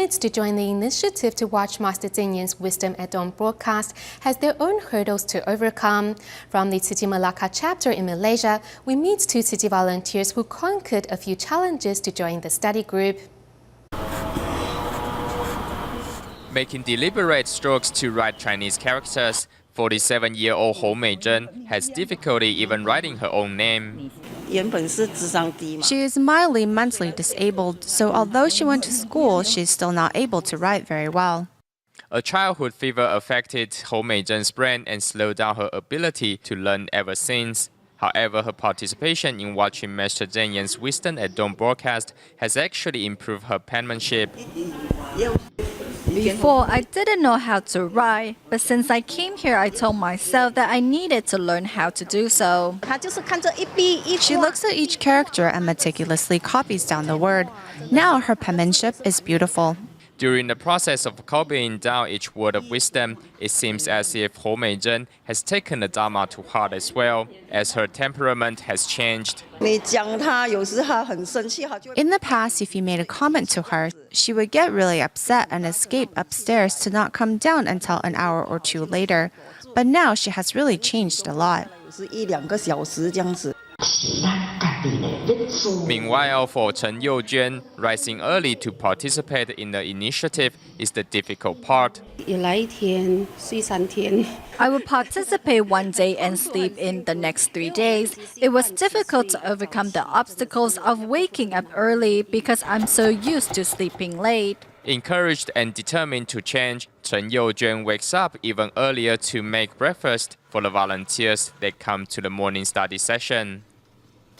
commits to join the initiative to watch Master Cheng Yen's Wisdom at Dawn broadcast has their own hurdles to overcome. From the Tzu Chi Malacca Chapter in Malaysia, we meet two Tzu Chi volunteers who conquered a few challenges to join the study group. Making deliberate strokes to write Chinese characters, 47-year-old Ho Meizhen has difficulty even writing her own name. She is mildly mentally disabled, so although she went to school, she is still not able to write very well. A childhood fever affected Ho Meizhen's brain and slowed down her ability to learn ever since. However, her participation in watching Master Cheng Yen's Wisdom at Dawn broadcast has actually improved her penmanship. Before, I didn't know how to write, but since I came here, I told myself that I needed to learn how to do so. She looks at each character and meticulously copies down the word. Now her penmanship is beautiful. During the process of copying down each word of wisdom, it seems as if Ho Meizhen has taken the Dharma to heart as well, as her temperament has changed. In the past, if you made a comment to her, she would get really upset and escape upstairs to not come down until an hour or two later. But now she has really changed a lot. Meanwhile, for Chen Youjuan, rising early to participate in the initiative is the difficult part. I would participate one day and sleep in the next 3 days. It was difficult to overcome the obstacles of waking up early because I'm so used to sleeping late. Encouraged and determined to change, Chen Youjuan wakes up even earlier to make breakfast for the volunteers that come to the morning study session.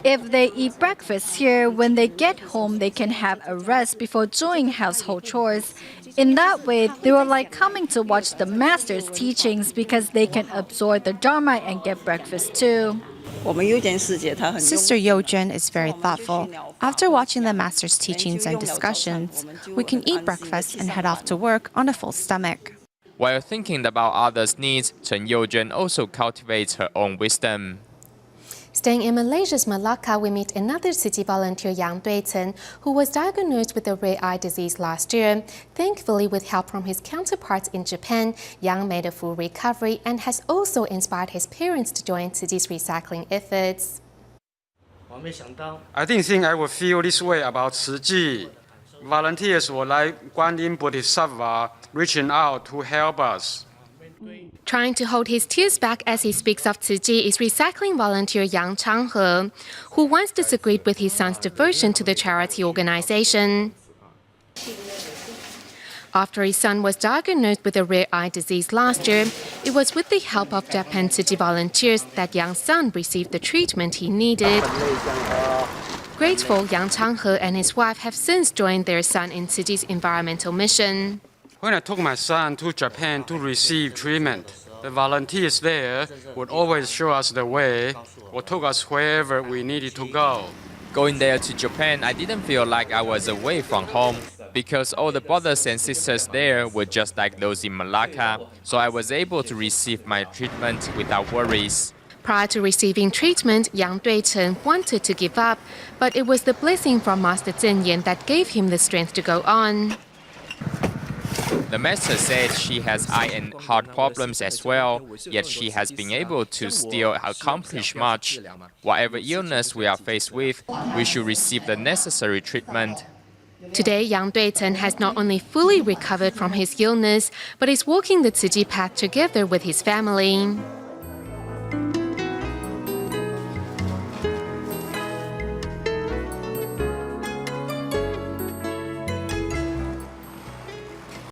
If they eat breakfast here, when they get home, they can have a rest before doing household chores. In that way, they will like coming to watch the master's teachings because they can absorb the Dharma and get breakfast too. Sister Youjuan is very thoughtful. After watching the master's teachings and discussions, we can eat breakfast and head off to work on a full stomach. While thinking about others' needs, Chen Youjuan also cultivates her own wisdom. Staying in Malaysia's Malacca, we meet another Tzu Chi volunteer, Yang Duicheng, who was diagnosed with a rare eye disease last year. Thankfully, with help from his counterparts in Japan, Yang made a full recovery and has also inspired his parents to join Tzu Chi's recycling efforts. I didn't think I would feel this way about Tzu Chi. Volunteers were like Guanyin Bodhisattva reaching out to help us. Trying to hold his tears back as he speaks of Tzu Chi is recycling volunteer Yang Changhe, who once disagreed with his son's devotion to the charity organization. After his son was diagnosed with a rare eye disease last year, it was with the help of Japan Tzu Chi volunteers that Yang's son received the treatment he needed. Grateful, Yang Changhe and his wife have since joined their son in Tzu Chi's environmental mission. When I took my son to Japan to receive treatment, the volunteers there would always show us the way or took us wherever we needed to go. Going there to Japan, I didn't feel like I was away from home because all the brothers and sisters there were just like those in Malacca, so I was able to receive my treatment without worries. Prior to receiving treatment, Yang Duicheng wanted to give up, but it was the blessing from Master Cheng Yen that gave him the strength to go on. The master said she has eye and heart problems as well, yet she has been able to still accomplish much. Whatever illness we are faced with, we should receive the necessary treatment. Today, Yang Duicheng has not only fully recovered from his illness, but is walking the Tzu Chi path together with his family.